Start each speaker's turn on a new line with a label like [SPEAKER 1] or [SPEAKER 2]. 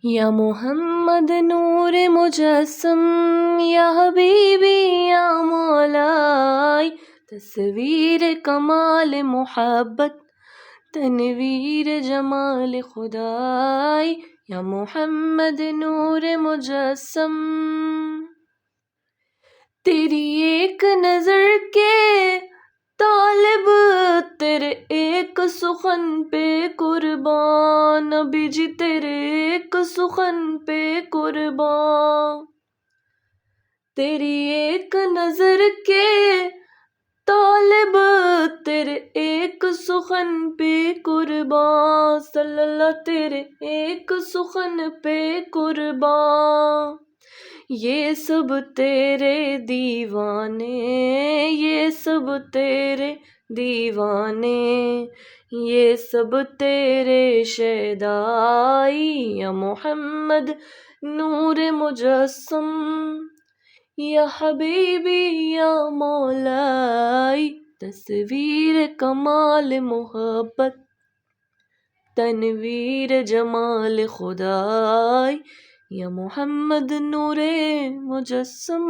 [SPEAKER 1] یا محمد نور مجسم، یا حبیبی یا مولائی، تصویر کمال محبت، تنویر جمال خدائی، یا محمد نور مجسم۔ تیری ایک نظر کے طالب، تیرے ایک سخن پہ قربان، نبی جی تیرے ایک سخن پہ قربان۔ تیری ایک نظر کے طالب، تیرے ایک سخن پہ قربان، صلی اللہ تیرے ایک سخن پہ قربان۔ یہ سب تیرے دیوانے، یہ سب تیرے دیوانے، یہ سب تیرے شیدائی، یا محمد نور مجسم، یا حبیبی یا مولائی، تصویر کمال محبت، تنویر جمال خدائی، یا محمد نور مجسم۔